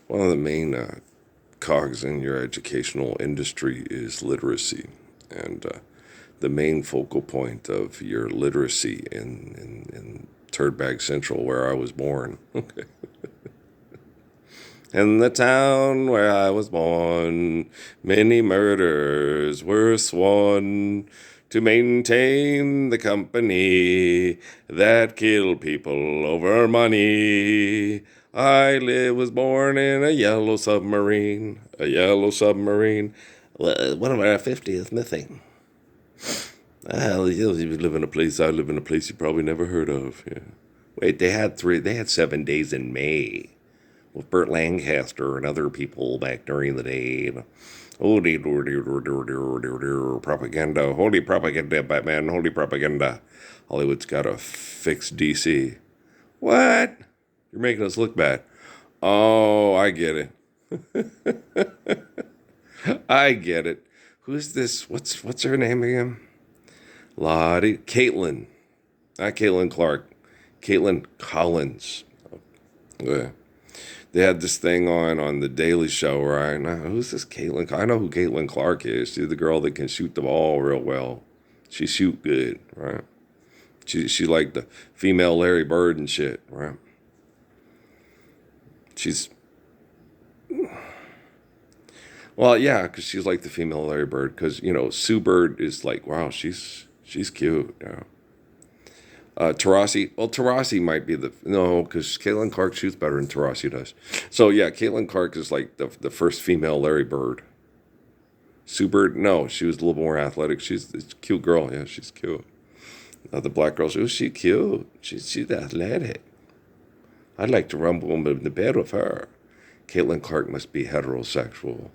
One of the main cogs in your educational industry is literacy. And the main focal point of your literacy in Turdbag Central, where I was born. In the town where I was born, many murders were sworn to maintain the company that killed people over money. Was born in a yellow submarine, a yellow submarine. Well, one of our 50 is missing. Well, you live in a place, I live in a place you probably never heard of. Yeah. Wait, they had 7 days in May with Burt Lancaster and other people back during the day. Oh, propaganda, holy propaganda, Batman, holy propaganda. Hollywood's got to fix DC. What? You're making us look bad. Oh, I get it. I get it. Who's this? What's her name again? Lottie, Caitlin, not Caitlin Clark, Caitlin Collins. Yeah. They had this thing on the Daily Show where I know who's this Caitlin. I know who Caitlin Clark is. She's the girl that can shoot the ball real well. She shoot good, right? She like the female Larry Bird and shit, right? She's well, yeah, because she's like the female Larry Bird. Because Sue Bird is like, wow, she's cute. Yeah. Tarasi. Well, Tarasi might be no, because Caitlin Clark shoots better than Tarasi does. So yeah, Caitlin Clark is like the first female Larry Bird. Sue Bird, no, she was a little more athletic. She's a cute girl. Yeah, she's cute. The black girl, oh, she cute. She's athletic. I'd like to rumble in the bed with her. Caitlin Clark must be heterosexual.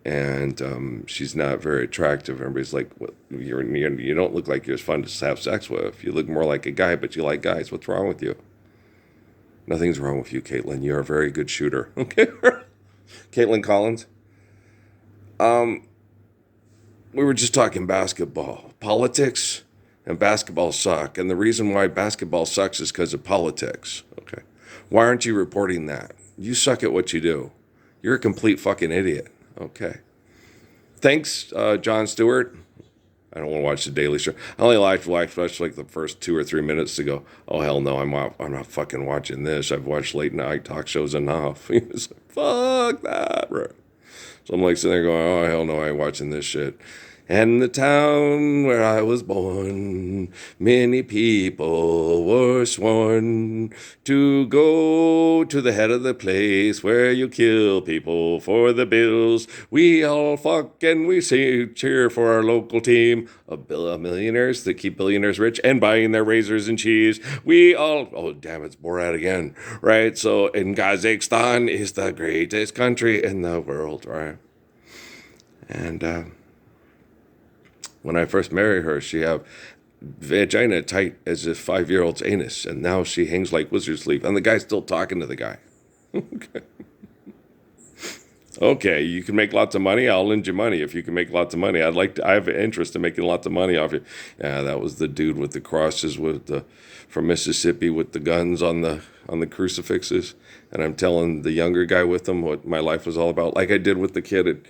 And she's not very attractive. Everybody's like, well, you don't look like you're as fun to have sex with. You look more like a guy, but you like guys. What's wrong with you? Nothing's wrong with you, Caitlin. You're a very good shooter. Okay, Caitlin Collins. We were just talking basketball, politics, and basketball suck. And the reason why basketball sucks is because of politics. Okay, why aren't you reporting that? You suck at what you do. You're a complete fucking idiot. Okay. Thanks, Jon Stewart. I don't want to watch the Daily Show. I only watched like the first 2 or 3 minutes to go, oh, hell no, I'm not fucking watching this. I've watched late night talk shows enough. It's like, fuck that. Right. So I'm like sitting there going, oh, hell no, I ain't watching this shit. And the town where I was born, many people were sworn to go to the head of the place where you kill people for the bills. We all fuck and we cheer for our local team of millionaires that keep billionaires rich and buying their razors and cheese. We all, oh damn, it's Borat again, right? So in Kazakhstan is the greatest country in the world, right? And when I first married her, she had vagina tight as a 5-year-old's anus, and now she hangs like wizard's sleep. And the guy's still talking to the guy. Okay. Okay, you can make lots of money. I'll lend you money if you can make lots of money. I have an interest in making lots of money off you. Yeah, that was the dude with the crosses from Mississippi with the guns on the crucifixes. And I'm telling the younger guy with them what my life was all about, like I did with the kid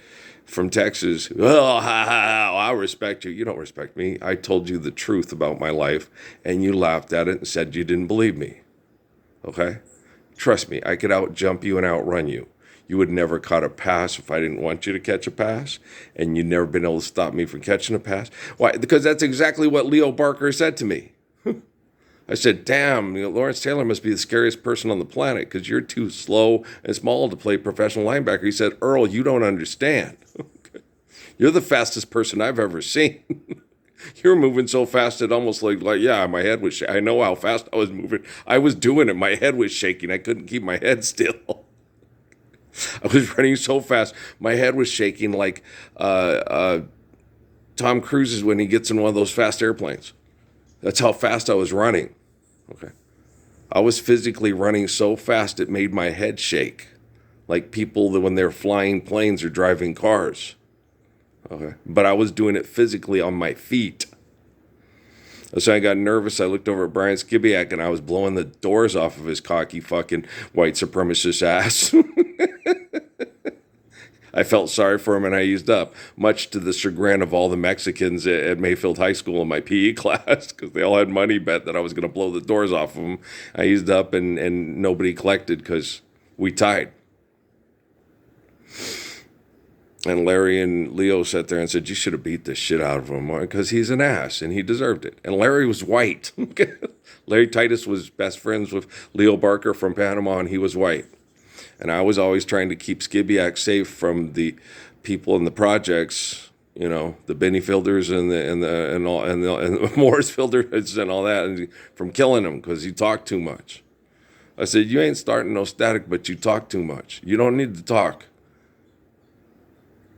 from Texas. Oh, I respect you. You don't respect me. I told you the truth about my life, and you laughed at it and said you didn't believe me. Okay? Trust me, I could outjump you and outrun you. You would never caught a pass if I didn't want you to catch a pass, and you'd never been able to stop me from catching a pass. Why? Because that's exactly what Leo Barker said to me. I said, damn, Lawrence Taylor must be the scariest person on the planet because you're too slow and small to play professional linebacker. He said, Earl, you don't understand. You're the fastest person I've ever seen. You're moving so fast it almost like yeah, my head was I know how fast I was moving. I was doing it. My head was shaking. I couldn't keep my head still. I was running so fast. My head was shaking like Tom Cruise's when he gets in one of those fast airplanes. That's how fast I was running. Okay. I was physically running so fast it made my head shake. Like people that when they're flying planes or driving cars. Okay. But I was doing it physically on my feet. So I got nervous. I looked over at Brian Skibiak and I was blowing the doors off of his cocky fucking white supremacist ass. I felt sorry for him and I used up, much to the chagrin of all the Mexicans at Mayfield High School in my PE class, because they all had money bet that I was going to blow the doors off of them. I used up and nobody collected because we tied. And Larry and Leo sat there and said, you should have beat the shit out of him because he's an ass and he deserved it. And Larry was white. Larry Titus was best friends with Leo Barker from Panama and he was white. And I was always trying to keep Skibiak safe from the people in the projects, you know, the Benny Fielders and the Morris Fielders and all that, and from killing him because he talked too much. I said, you ain't starting no static, but you talk too much. You don't need to talk.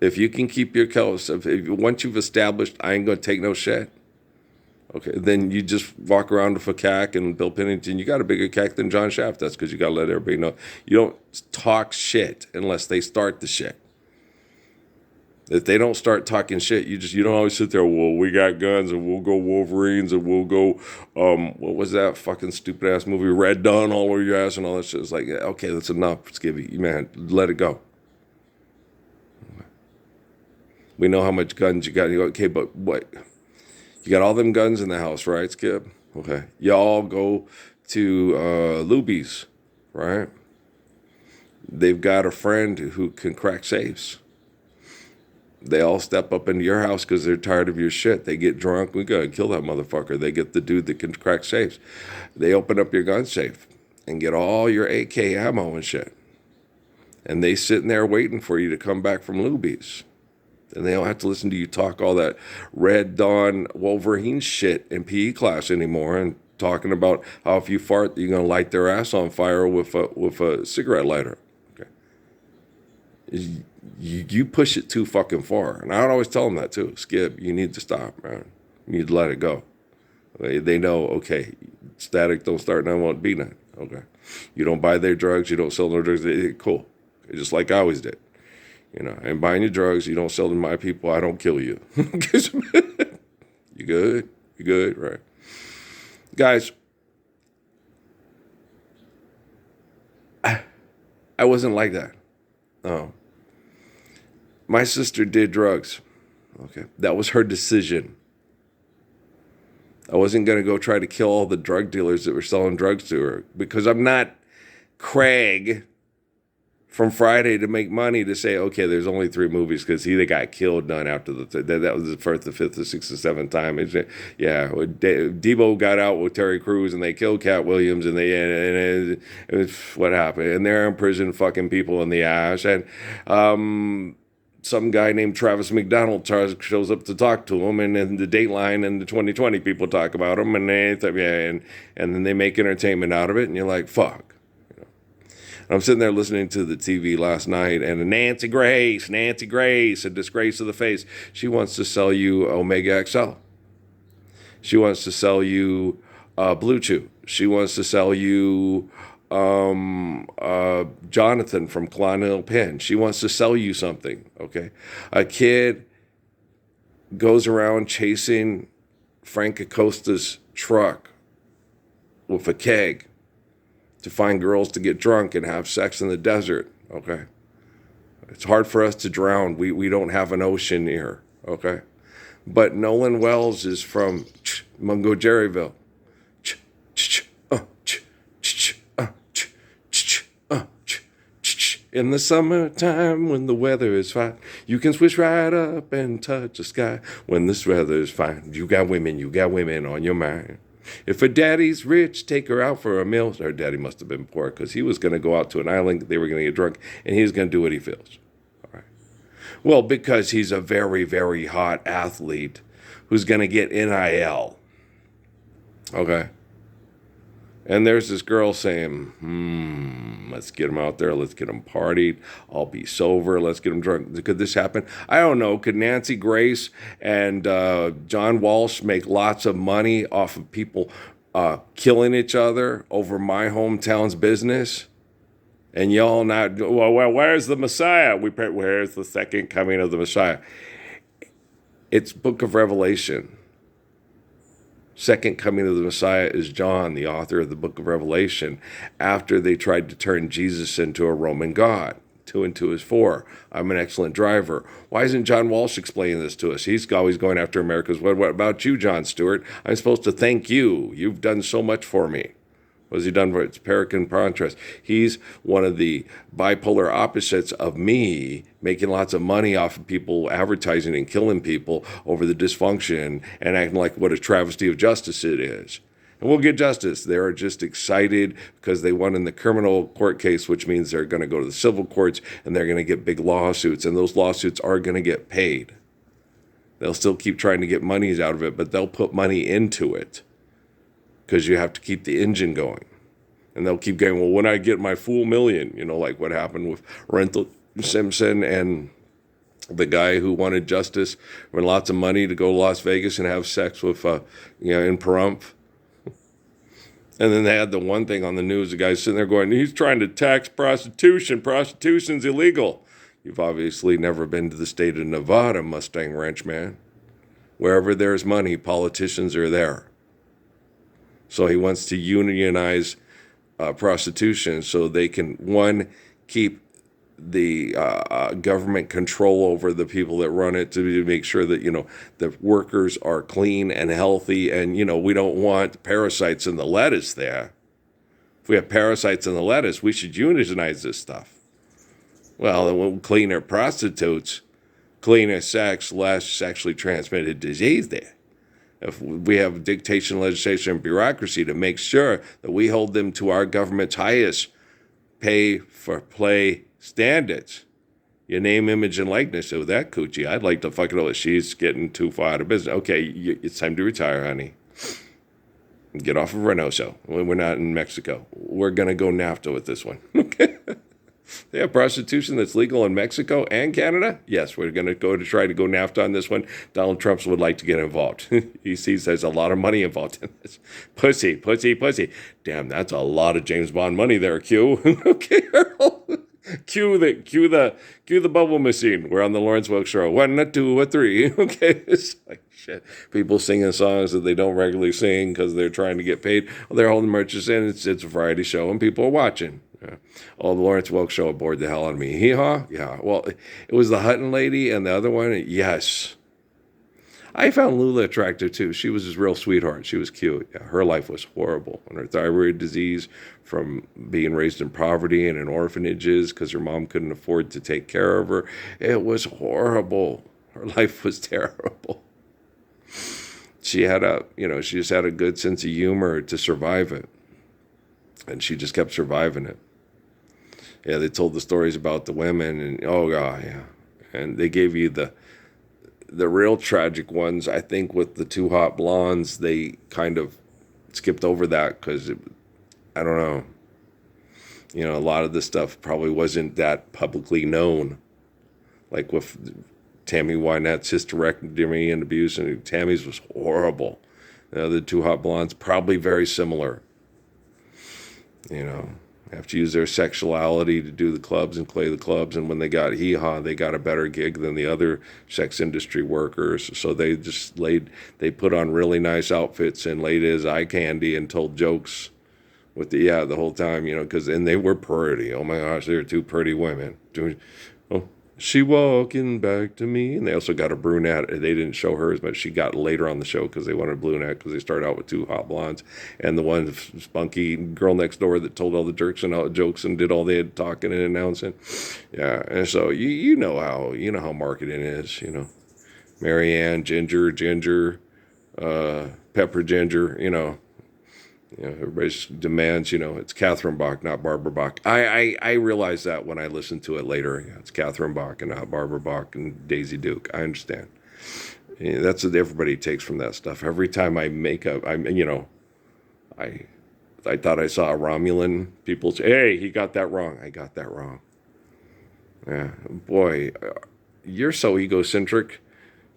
If you can keep your coast, once you've established, I ain't gonna take no shit. Okay, then you just walk around with a CAC and Bill Pennington. You got a bigger CAC than John Shaft. That's because you got to let everybody know. You don't talk shit unless they start the shit. If they don't start talking shit, you don't always sit there. Well, we got guns and we'll go Wolverines and we'll go. What was that fucking stupid ass movie? Red Dawn all over your ass and all that shit. It's like, okay, that's enough, Skibby. Man, let it go. We know how much guns you got. You go, okay, but what? You got all them guns in the house, right, Skip? Okay. Y'all go to Luby's, right? They've got a friend who can crack safes. They all step up into your house because they're tired of your shit. They get drunk. We got to kill that motherfucker. They get the dude that can crack safes. They open up your gun safe and get all your AK ammo and shit. And they sitting there waiting for you to come back from Luby's. And they don't have to listen to you talk all that Red Dawn Wolverine shit in PE class anymore and talking about how if you fart, you're going to light their ass on fire with a cigarette lighter. Okay. You push it too fucking far. And I would always tell them that too. Skip, you need to stop, man. You need to let it go. They know, okay, static don't start, none won't be none. Okay. You don't buy their drugs, you don't sell their drugs. Cool. Just like I always did. You know, I'm buying your drugs. You don't sell them to my people. I don't kill you. You good? You good? Right. Guys, I wasn't like that. No. My sister did drugs. Okay. That was her decision. I wasn't going to go try to kill all the drug dealers that were selling drugs to her because I'm not Craig from Friday to make money to say, okay, there's only 3 movies because he got killed done after that was the first, the fifth, the sixth, the seventh time. Yeah, Debo got out with Terry Crews and they killed Cat Williams and what happened? And they're in prison fucking people in the ass. And some guy named Travis McDonald shows up to talk to him, and then the Dateline and the 2020 people talk about him, and and then they make entertainment out of it, and you're like, fuck. I'm sitting there listening to the TV last night, and Nancy Grace, a disgrace of the face. She wants to sell you Omega XL. She wants to sell you Blue Chew. She wants to sell you Jonathan from Colonial Penn. She wants to sell you something, okay? A kid goes around chasing Frank Acosta's truck with a keg to find girls to get drunk and have sex in the desert, okay? It's hard for us to drown. We don't have an ocean here, okay? But Nolan Wells is from Mungo Jerryville. In the summertime when the weather is fine, you can switch right up and touch the sky. When this weather is fine, you got women on your mind. If her daddy's rich, take her out for a meal. Her daddy must have been poor because he was going to go out to an island. They were going to get drunk, and he was going to do what he feels. All right. Well, because he's a very, very hot athlete who's going to get NIL. Okay. And there's this girl saying, let's get him out there. Let's get him partied. I'll be sober. Let's get him drunk. Could this happen? I don't know. Could Nancy Grace and John Walsh make lots of money off of people killing each other over my hometown's business? And y'all not, well, where's the Messiah? Where's the second coming of the Messiah? It's Book of Revelation. Second coming of the Messiah is John, the author of the book of Revelation, after they tried to turn Jesus into a Roman god. 2 and 2 is 4. I'm an excellent driver. Why isn't John Walsh explaining this to us? He's always going after America's. What about you, John Stewart? I'm supposed to thank you. You've done so much for me. What has he done for it? It's Peric and contrast. He's one of the bipolar opposites of me, making lots of money off of people advertising and killing people over the dysfunction and acting like what a travesty of justice it is. And we'll get justice. They're just excited because they won in the criminal court case, which means they're going to go to the civil courts and they're going to get big lawsuits. And those lawsuits are going to get paid. They'll still keep trying to get monies out of it, but they'll put money into it because you have to keep the engine going. And they'll keep going, well, when I get my full million, like what happened with Rental Simpson and the guy who wanted justice and lots of money to go to Las Vegas and have sex with, in Pahrump. And then they had the one thing on the news, the guy's sitting there going, he's trying to tax prostitution. Prostitution's illegal. You've obviously never been to the state of Nevada, Mustang Ranch man. Wherever there's money, politicians are there. So he wants to unionize prostitution so they can, one, keep the government control over the people that run it to make sure that, the workers are clean and healthy. And, we don't want parasites in the lettuce there. If we have parasites in the lettuce, we should unionize this stuff. Well, then we'll cleaner prostitutes, cleaner sex, less sexually transmitted disease there. If we have dictation, legislation, and bureaucracy to make sure that we hold them to our government's highest pay for play standards. Your name, image, and likeness. Oh, that coochie. I'd like to fuck it over. She's getting too far out of business. Okay, it's time to retire, honey. Get off of Reynoso. We're not in Mexico. We're going to go NAFTA with this one. Okay. They have prostitution that's legal in Mexico and Canada? Yes, we're going to go to try to go NAFTA on this one. Donald Trump would like to get involved. He sees there's a lot of money involved in this. Pussy, pussy, pussy. Damn, that's a lot of James Bond money there, Q. Okay, Earl. Cue the bubble machine. We're on the Lawrence Welk Show. 1, a 2, a 3. Okay, it's like shit. People singing songs that they don't regularly sing because they're trying to get paid. Well, they're holding merches in. It's a variety show and people are watching. Yeah. Oh, the Lawrence Welk Show bored the hell out of me. Hee-haw? Yeah. Well, it was the Hutton lady and the other one. Yes. I found Lula attractive too. She was a real sweetheart. She was cute. Yeah, her life was horrible. And her thyroid disease from being raised in poverty and in orphanages because her mom couldn't afford to take care of her. It was horrible. Her life was terrible. She had she just had a good sense of humor to survive it. And she just kept surviving it. Yeah, they told the stories about the women and, oh, God, yeah. And they gave you the real tragic ones. I think with the 2 hot blondes, they kind of skipped over that because, I don't know. A lot of this stuff probably wasn't that publicly known. Like with Tammy Wynette's hysterectomy and abuse, and Tammy's was horrible. The 2 hot blondes, probably very similar. Have to use their sexuality to do the clubs and play the clubs. And when they got hee-haw, they got a better gig than the other sex industry workers. So they just they put on really nice outfits and laid his eye candy and told jokes with the whole time, and they were pretty. Oh my gosh, they were 2 pretty women. Oh, she walking back to me. And they also got a brunette. They didn't show hers, but she got later on the show because they wanted a brunette because they started out with 2 hot blondes. And the one spunky girl next door that told all the jokes and did all the talking and announcing. Yeah, and so you know how marketing is, Marianne, Ginger, Pepper Ginger, everybody demands, it's Catherine Bach, not Barbara Bach. I realized that when I listened to it later. Yeah, it's Catherine Bach and not Barbara Bach and Daisy Duke. I understand. Yeah, that's what everybody takes from that stuff. Every time I make up, I thought I saw a Romulan. People say, hey, he got that wrong. I got that wrong. Yeah, boy, you're so egocentric.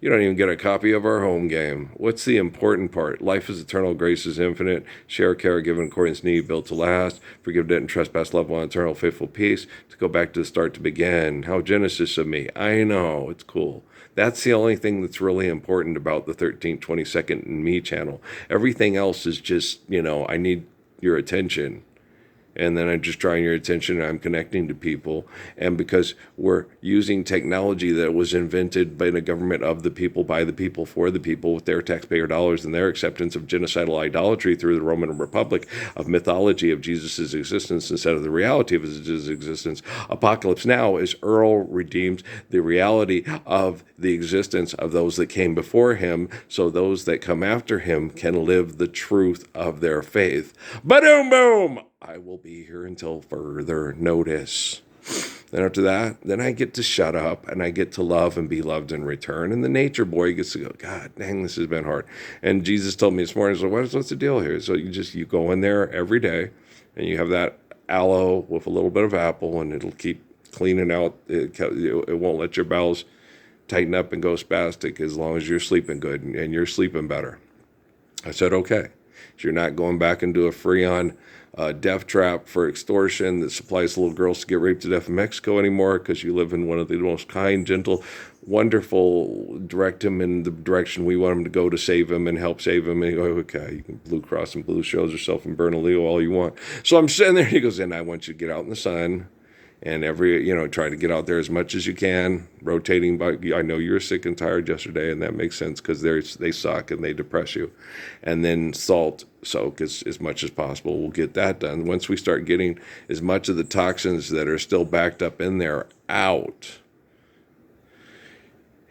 You don't even get a copy of our home game. What's the important part? Life is eternal, grace is infinite. Share, care, give in accordance to need, built to last. Forgive debt and trespass, love one, eternal, faithful peace. To go back to the start to begin. How Genesis of me. I know, it's cool. That's the only thing that's really important about the 13th, 22nd and Me channel. Everything else is just, I need your attention. And then I'm just drawing your attention and I'm connecting to people. And because we're using technology that was invented by the government of the people, by the people, for the people, with their taxpayer dollars and their acceptance of genocidal idolatry through the Roman Republic, of mythology of Jesus' existence instead of the reality of his existence, Apocalypse Now is Earl redeems the reality of the existence of those that came before him, so those that come after him can live the truth of their faith. Ba-doom boom! I will be here until further notice. Then after that, then I get to shut up and I get to love and be loved in return. And the nature boy gets to go, God dang, this has been hard. And Jesus told me this morning, so what's the deal here? So you go in there every day and you have that aloe with a little bit of apple and it'll keep cleaning out. It won't let your bowels tighten up and go spastic as long as you're sleeping good and you're sleeping better. I said, okay. So you're not going back into a Freon death trap for extortion that supplies little girls to get raped to death in Mexico anymore because you live in one of the most kind, gentle, wonderful, direct him in the direction we want him to go to save him and help save him. And you go, okay, you can Blue Cross and Blue Shield yourself and Bernalillo all you want. So I'm sitting there, he goes, and I want you to get out in the sun and try to get out there as much as you can, rotating by. I know you were sick and tired yesterday, and that makes sense because they suck and they depress you. And then salt soak as much as possible. We'll get that done. Once we start getting as much of the toxins that are still backed up in there out,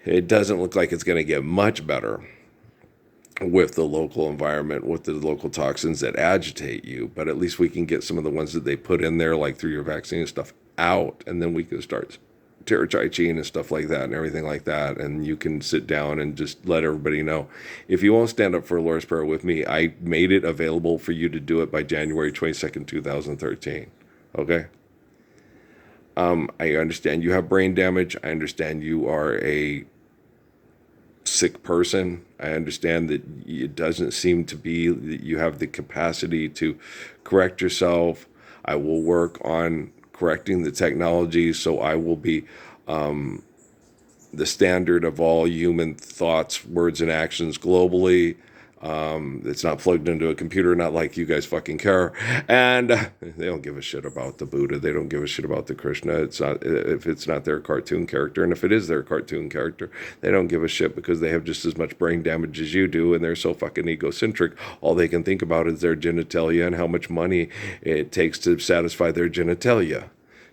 it doesn't look like it's going to get much better with the local environment, with the local toxins that agitate you. But at least we can get some of the ones that they put in there, like through your vaccine and stuff, out, and then we can start Terra Chai Chi and stuff like that and everything like that. And you can sit down and just let everybody know. If you won't stand up for a Lord's Prayer with me, I made it available for you to do it by January 22nd, 2013. Okay? I understand you have brain damage. I understand you are a sick person. I understand that it doesn't seem to be that you have the capacity to correct yourself. I will work on correcting the technology, so I will be the standard of all human thoughts, words, and actions globally. It's not plugged into a computer, not like you guys fucking care. And they don't give a shit about the Buddha. They don't give a shit about the Krishna. It's not, if it's not their cartoon character. And if it is their cartoon character, they don't give a shit because they have just as much brain damage as you do. And they're so fucking egocentric. All they can think about is their genitalia and how much money it takes to satisfy their genitalia.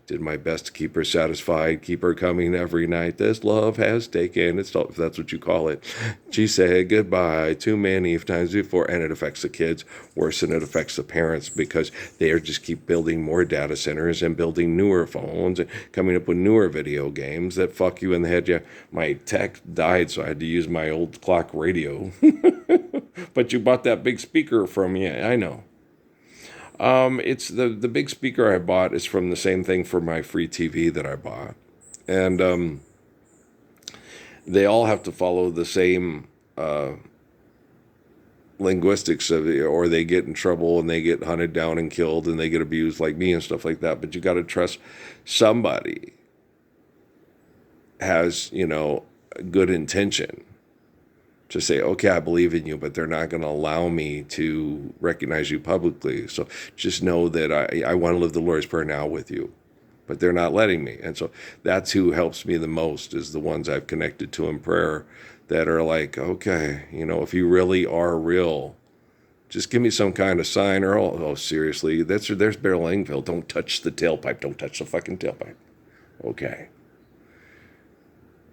Did my best to keep her satisfied, keep her coming every night. This love has taken, if that's what you call it. She said goodbye too many times before, and it affects the kids worse than it affects the parents because they just keep building more data centers and building newer phones and coming up with newer video games that fuck you in the head. Yeah, my tech died, so I had to use my old clock radio. But you bought that big speaker from me. I know. It's the big speaker I bought is from the same thing for my free TV that I bought. And they all have to follow the same linguistics of it, or they get in trouble and they get hunted down and killed and they get abused like me and stuff like that. But you got to trust somebody has, good intention to say, okay, I believe in you, but they're not going to allow me to recognize you publicly. So just know that I want to live the Lord's Prayer now with you, but they're not letting me. And so that's who helps me the most, is the ones I've connected to in prayer that are like, okay, if you really are real, just give me some kind of sign, or, oh seriously, there's Bear Langville. Don't touch the tailpipe. Don't touch the fucking tailpipe. Okay.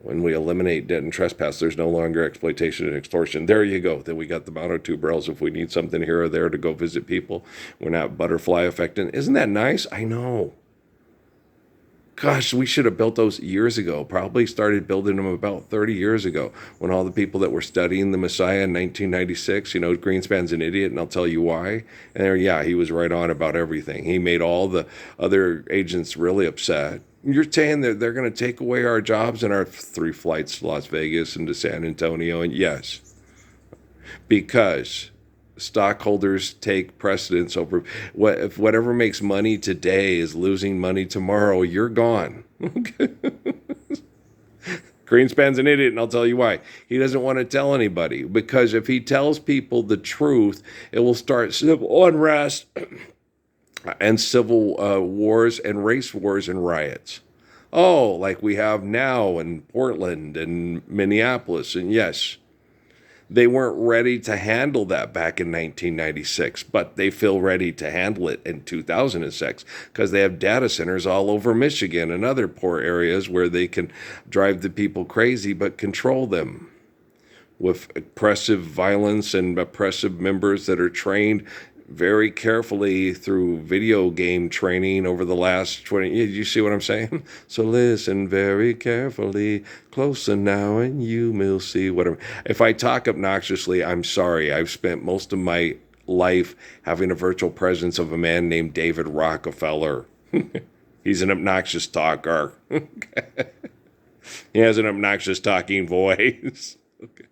When we eliminate debt and trespass, there's no longer exploitation and extortion. There you go. Then we got the monotubers. If we need something here or there to go visit people, we're not butterfly affecting. Isn't that nice? I know. Gosh, we should have built those years ago. Probably started building them about 30 years ago when all the people that were studying the Messiah in 1996, Greenspan's an idiot, and I'll tell you why. And he was right on about everything. He made all the other agents really upset. You're saying that they're going to take away our jobs and our 3 flights to Las Vegas and to San Antonio? And yes, because stockholders take precedence over if whatever makes money today is losing money tomorrow, you're gone. Okay. Greenspan's an idiot, and I'll tell you why. He doesn't want to tell anybody, because if he tells people the truth, it will start civil unrest and civil wars and race wars and riots. Oh, like we have now in Portland and Minneapolis. And yes, they weren't ready to handle that back in 1996, but they feel ready to handle it in 2006 because they have data centers all over Michigan and other poor areas where they can drive the people crazy but control them with oppressive violence and oppressive members that are trained very carefully through video game training over the last 20 years. You see what I'm saying? So listen very carefully, closer now, and you will see what I'm... If I talk obnoxiously, I'm sorry. I've spent most of my life having a virtual presence of a man named David Rockefeller. He's an obnoxious talker. He has an obnoxious talking voice. Okay.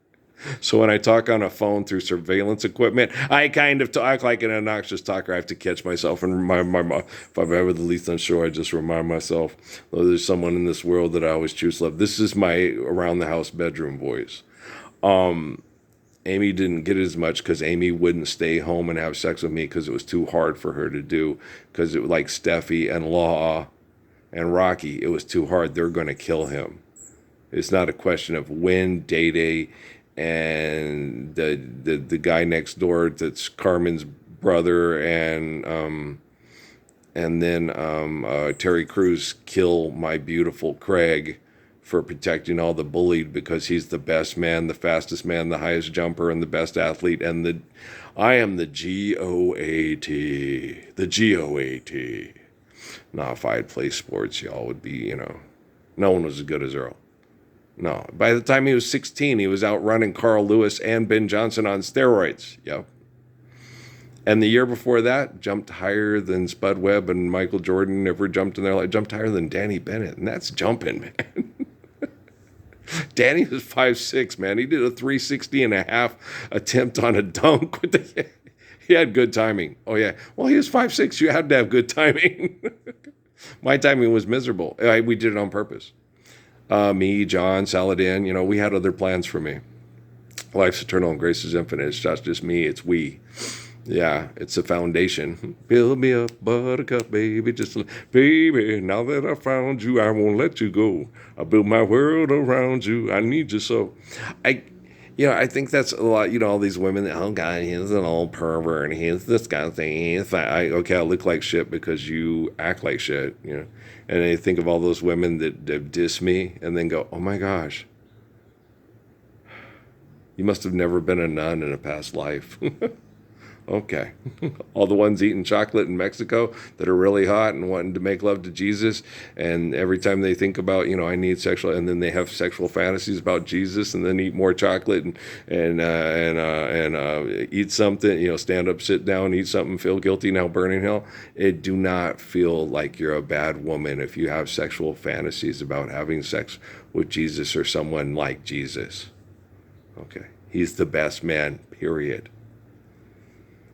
So when I talk on a phone through surveillance equipment, I kind of talk like an obnoxious talker. I have to catch myself and remind if I'm ever the least unsure, I just remind myself, oh, there's someone in this world that I always choose to love. This is my around the house bedroom voice. Amy didn't get it as much because Amy wouldn't stay home and have sex with me because it was too hard for her to do, because it was like Steffi and Law and Rocky. It was too hard. They're going to kill him. It's not a question of when Day-Day and the guy next door that's Carmen's brother and then Terry Crews kill my beautiful Craig for protecting all the bullied because he's the best man, the fastest man, the highest jumper, and the best athlete. And I am the GOAT. The GOAT. Now, if I had played sports, y'all would be, no one was as good as Earl. No. By the time he was 16, he was outrunning Carl Lewis and Ben Johnson on steroids. Yep. And the year before that, jumped higher than Spud Webb and Michael Jordan never jumped in their life. Jumped higher than Danny Bennett. And that's jumping, man. Danny was 5'6", man. He did a 360 and a half attempt on a dunk. He had good timing. Oh, yeah. Well, he was 5'6". You had to have good timing. My timing was miserable. We did it on purpose. Me, John, Saladin, we had other plans for me. Life's eternal and grace is infinite. It's not just me, it's we. Yeah, it's a foundation. Build me up, buttercup, baby. Baby, now that I found you, I won't let you go. I build my world around you. I need you so. I think that's a lot, all these women that, oh, God, he's an old pervert, and he's this kind of thing. He's fat. I look like shit because you act like shit, And I think of all those women that diss me and then go, oh, my gosh, you must have never been a nun in a past life. Okay. All the ones eating chocolate in Mexico that are really hot and wanting to make love to Jesus, and every time they think about, I need sexual, and then they have sexual fantasies about Jesus, and then eat more chocolate and eat something, stand up, sit down, eat something, feel guilty, now burning hell. It do not feel like you're a bad woman if you have sexual fantasies about having sex with Jesus or someone like Jesus. Okay. He's the best man, period.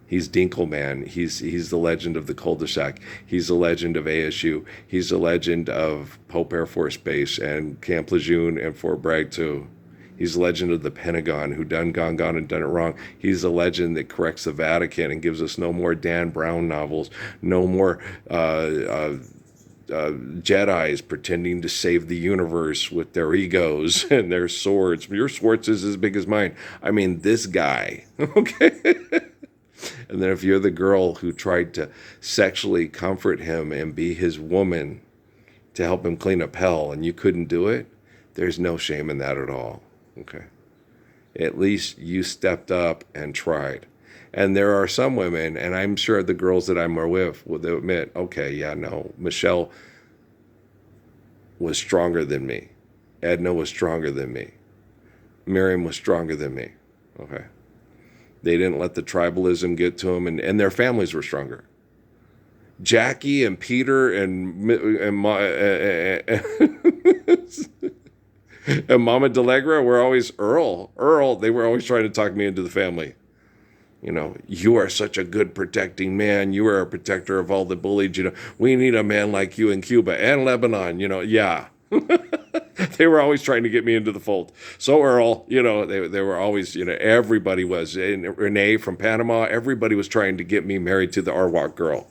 He's Dinkelman. He's the legend of the cul-de-sac. He's the legend of ASU. He's the legend of Pope Air Force Base and Camp Lejeune and Fort Bragg too. He's the legend of the Pentagon, who gone and done it wrong. He's the legend that corrects the Vatican and gives us no more Dan Brown novels, no more Jedis pretending to save the universe with their egos and their swords. Your swords is as big as mine. I mean, this guy, okay? And then if you're the girl who tried to sexually comfort him and be his woman to help him clean up hell and you couldn't do it, there's no shame in that at all, okay? At least you stepped up and tried. And there are some women, and I'm sure the girls that I'm with will admit, okay, yeah, no, Michelle was stronger than me. Edna was stronger than me. Miriam was stronger than me, okay? They didn't let the tribalism get to them, and their families were stronger. Jackie and Peter and Mama Delegra were always Earl. They were always trying to talk me into the family. You are such a good protecting man. You are a protector of all the bullied. We need a man like you in Cuba and Lebanon. Yeah. They were always trying to get me into the fold. So Earl, they were always, everybody was. And Renee from Panama, everybody was trying to get me married to the Arwak girl.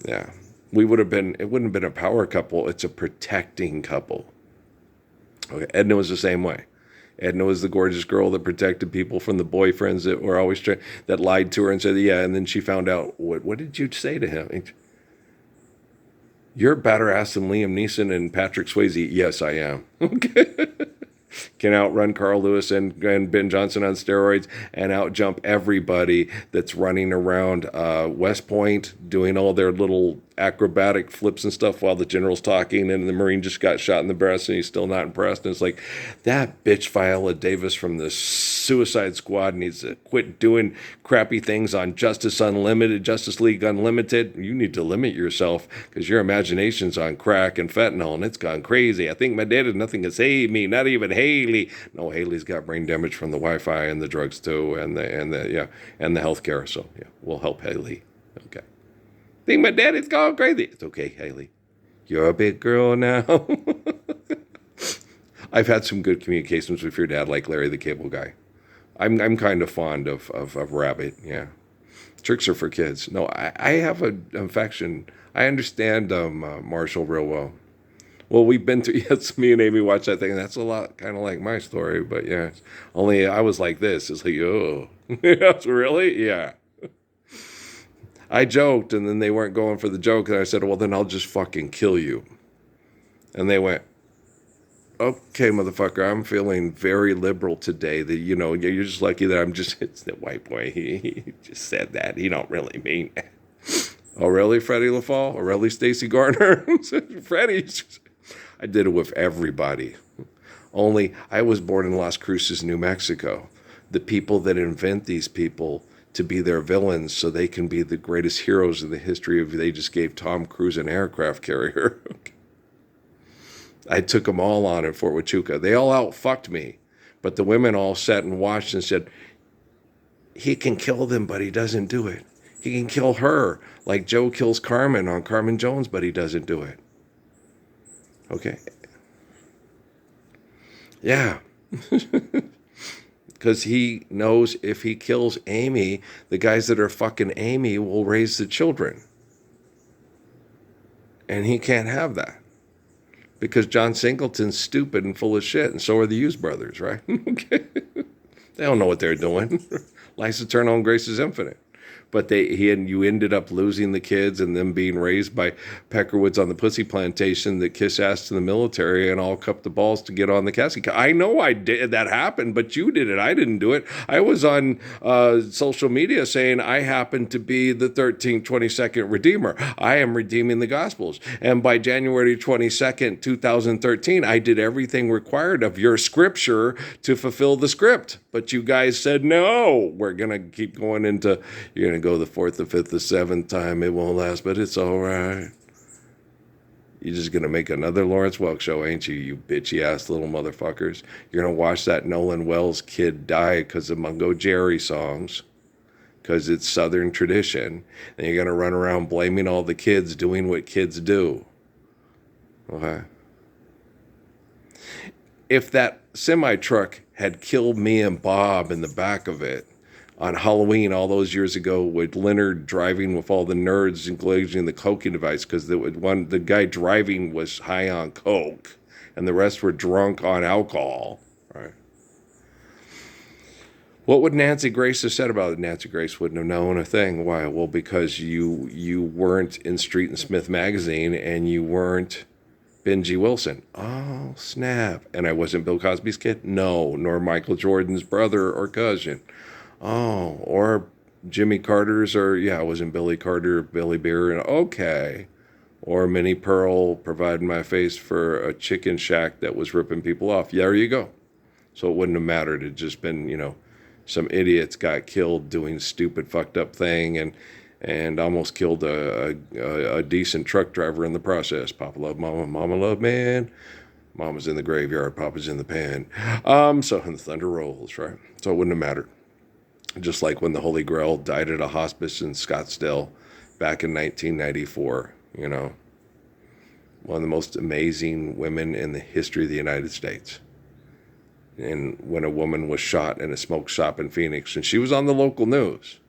Yeah. It wouldn't have been a power couple. It's a protecting couple. Okay. Edna was the same way. Edna was the gorgeous girl that protected people from the boyfriends that were always that lied to her and said, yeah. And then she found out, what did you say to him? You're a better ass than Liam Neeson and Patrick Swayze. Yes, I am. Okay. Can outrun Carl Lewis and Ben Johnson on steroids and outjump everybody that's running around West Point doing all their little acrobatic flips and stuff while the general's talking, and the Marine just got shot in the breast and he's still not impressed. And it's like, that bitch Viola Davis from the Suicide Squad needs to quit doing crappy things on Justice League Unlimited. You need to limit yourself because your imagination's on crack and fentanyl and it's gone crazy. I think my dad has nothing to save me, not even Haley. No, Haley's got brain damage from the Wi-Fi and the drugs too, and the healthcare. So yeah, we'll help Haley. Okay. Think my daddy's gone crazy. It's okay, Haley. You're a big girl now. I've had some good communications with your dad, like Larry the Cable Guy. I'm kind of fond of Rabbit. Yeah, tricks are for kids. No, I have an affection. I understand Marshall real well. Well, we've been through. Yes, me and Amy watched that thing. And that's a lot, kind of like my story. But yeah, only I was like this. It's like, oh, yes, really? Yeah. I joked, and then they weren't going for the joke, and I said, well, then I'll just fucking kill you. And they went, okay, motherfucker, I'm feeling very liberal today. That you're just lucky that it's the white boy. He just said that. He don't really mean that. Oh, really, Freddie LaFall? Or really, Stacey Garner? Freddie, I did it with everybody. Only, I was born in Las Cruces, New Mexico. The people that invent these people to be their villains so they can be the greatest heroes in the history of, they just gave Tom Cruise an aircraft carrier. I took them all on in Fort Huachuca. They all out-fucked me. But the women all sat and watched and said, he can kill them, but he doesn't do it. He can kill her, like Joe kills Carmen on Carmen Jones, but he doesn't do it. Okay? Yeah. Because he knows if he kills Amy, the guys that are fucking Amy will raise the children. And he can't have that. Because John Singleton's stupid and full of shit, and so are the Hughes brothers, right? Okay. They don't know what they're doing. Life's eternal and grace is infinite. But you ended up losing the kids and them being raised by Peckerwoods on the pussy plantation that kiss ass to the military and all cupped the balls to get on the casket. I know I did that happened, but you did it. I didn't do it. I was on social media saying I happen to be the 22nd Redeemer. I am redeeming the Gospels. And by January 22nd, 2013, I did everything required of your scripture to fulfill the script. But you guys said, no, we're going to keep going into, you're going to go the 4th, the 5th, the 7th time. It won't last, but it's all right. You're just going to make another Lawrence Welk show, ain't you, you bitchy-ass little motherfuckers? You're going to watch that Nolan Wells kid die because of Mungo Jerry songs, because it's Southern tradition. And you're going to run around blaming all the kids doing what kids do. Okay? If that semi-truck had killed me and Bob in the back of it on Halloween all those years ago with Leonard driving with all the nerds engaging the coking device because the guy driving was high on coke and the rest were drunk on alcohol. Right? What would Nancy Grace have said about it? Nancy Grace wouldn't have known a thing. Why? Well, because you weren't in Street and Smith magazine and you weren't Benji Wilson. Oh, snap. And I wasn't Bill Cosby's kid? No, nor Michael Jordan's brother or cousin. Oh, or Jimmy Carter's, I wasn't Billy Carter, Billy Beer. Okay. Or Minnie Pearl provided my face for a chicken shack that was ripping people off. Yeah, there you go. So it wouldn't have mattered. It'd just been, some idiots got killed doing stupid, fucked up thing and almost killed a decent truck driver in the process. Papa loved mama, mama loved man. Mama's in the graveyard, Papa's in the pan. So and the thunder rolls, right? So it wouldn't have mattered. Just like when the Holy Grail died at a hospice in Scottsdale back in 1994, one of the most amazing women in the history of the United States. And when a woman was shot in a smoke shop in Phoenix, and she was on the local news,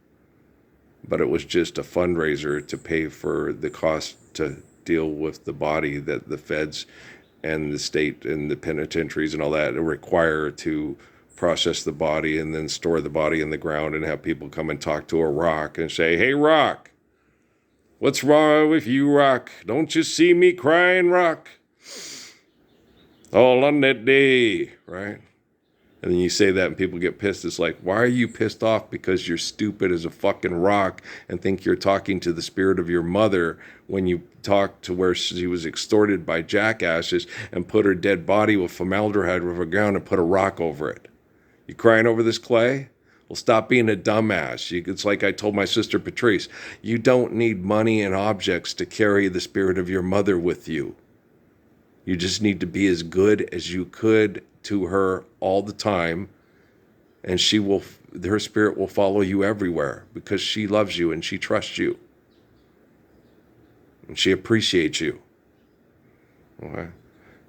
but it was just a fundraiser to pay for the cost to deal with the body that the feds and the state and the penitentiaries and all that require to process the body and then store the body in the ground and have people come and talk to a rock and say, "Hey, rock, what's wrong with you, rock? Don't you see me crying, rock? All on that day," right? And then you say that and people get pissed. It's like, why are you pissed off? Because you're stupid as a fucking rock and think you're talking to the spirit of your mother when you talk to where she was extorted by jackasses and put her dead body with formaldehyde over the ground and put a rock over it. You crying over this clay? Well, stop being a dumbass. It's like I told my sister Patrice, you don't need money and objects to carry the spirit of your mother with you. You just need to be as good as you could to her all the time, and her spirit will follow you everywhere because she loves you and she trusts you and she appreciates you. Okay?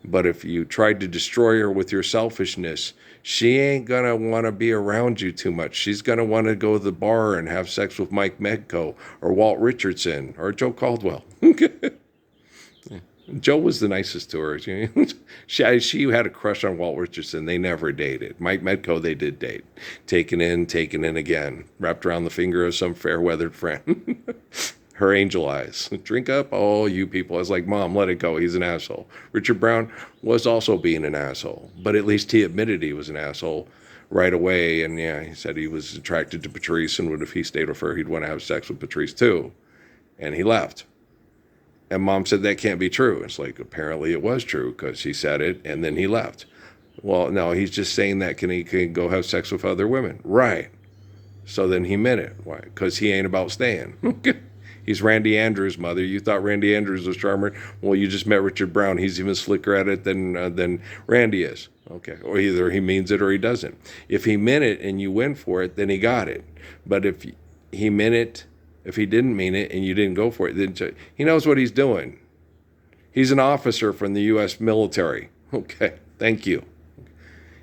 But if you tried to destroy her with your selfishness, she ain't gonna want to be around you too much. She's gonna want to go to the bar and have sex with Mike Medco or Walt Richardson or Joe Caldwell. Joe was the nicest to her. She had a crush on Walt Richardson. They never dated. Mike Medco, they did date. Taken in again. Wrapped around the finger of some fair-weathered friend. Her angel eyes. Drink up, all you people. I was like, Mom, let it go. He's an asshole. Richard Brown was also being an asshole. But at least he admitted he was an asshole right away. And yeah, he said he was attracted to Patrice. And if he stayed with her, he'd want to have sex with Patrice too. And he left. And Mom said that can't be true. It's like, apparently it was true because he said it and then he left. Well, no, he's just saying that he can go have sex with other women. Right. So then he meant it. Why? Because he ain't about staying. He's Randy Andrews' mother. You thought Randy Andrews was charmer. Well, you just met Richard Brown. He's even slicker at it than Randy is. Okay. Or either he means it or he doesn't. If he meant it and you went for it, then he got it. But if he meant it, if he didn't mean it and you didn't go for it, then he knows what he's doing. He's an officer from the U.S. military. Okay, thank you.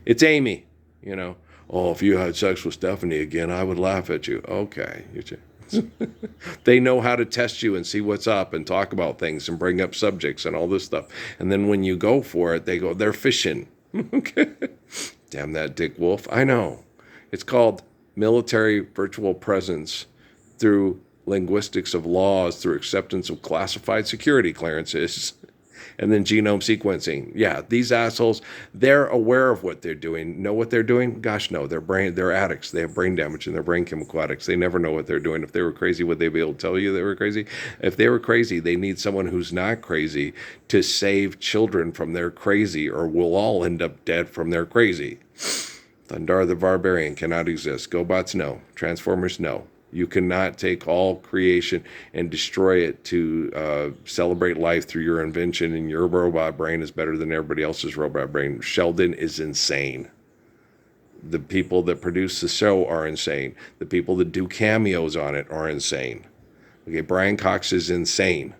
It's Amy, Oh, if you had sex with Stephanie again, I would laugh at you. Okay. They know how to test you and see what's up and talk about things and bring up subjects and all this stuff. And then when you go for it, they're fishing. Okay. Damn that Dick Wolf. I know. It's called military virtual presence through linguistics of laws, through acceptance of classified security clearances, and then genome sequencing. Yeah, these assholes, they're aware of what they're doing. Know what they're doing? Gosh, no. They're addicts. They have brain damage and they're brain chemical addicts. They never know what they're doing. If they were crazy, would they be able to tell you they were crazy? If they were crazy, they need someone who's not crazy to save children from their crazy, or we'll all end up dead from their crazy. Thundar the Barbarian cannot exist. GoBots, no. Transformers, no. You cannot take all creation and destroy it to celebrate life through your invention, and your robot brain is better than everybody else's robot brain. Sheldon is insane. The people that produce the show are insane. The people that do cameos on it are insane. Okay, Brian Cox is insane.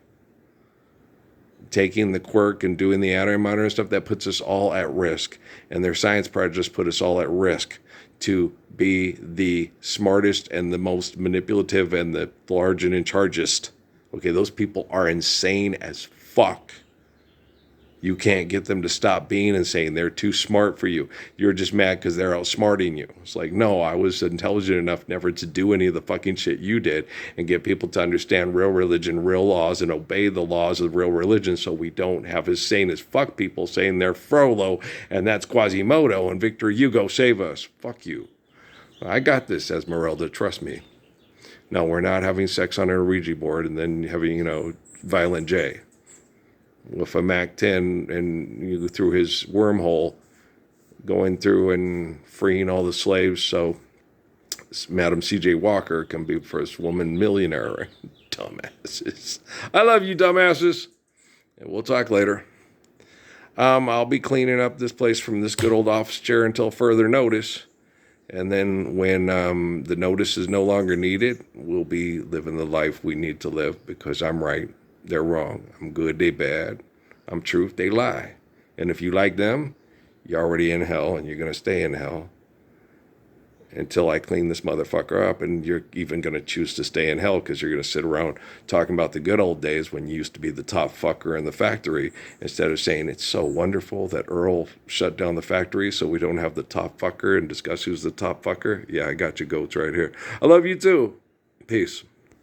Taking the quirk and doing the antimatter and stuff, that puts us all at risk. And their science projects put us all at risk to be the smartest and the most manipulative and the large and in chargest. Okay, those people are insane as fuck. You can't get them to stop being insane. They're too smart for you. You're just mad because they're outsmarting you. It's like, no, I was intelligent enough never to do any of the fucking shit you did and get people to understand real religion, real laws, and obey the laws of real religion, so we don't have as sane as fuck people saying they're Frollo and that's Quasimodo and Victor Hugo save us. Fuck you. I got this, Esmeralda. Trust me. No, we're not having sex on a Ouija board and then having, Violent J with a Mac 10 and through his wormhole going through and freeing all the slaves so Madam C.J. Walker can be first woman millionaire. Dumbasses. I love you, dumbasses. And we'll talk later. I'll be cleaning up this place from this good old office chair until further notice. And then when the notice is no longer needed, we'll be living the life we need to live because I'm right. They're wrong. I'm good, they bad. I'm truth, they lie. And if you like them, you're already in hell and you're going to stay in hell until I clean this motherfucker up. And you're even going to choose to stay in hell because you're going to sit around talking about the good old days when you used to be the top fucker in the factory instead of saying it's so wonderful that Earl shut down the factory so we don't have the top fucker and discuss who's the top fucker. Yeah, I got you goats right here. I love you too. Peace.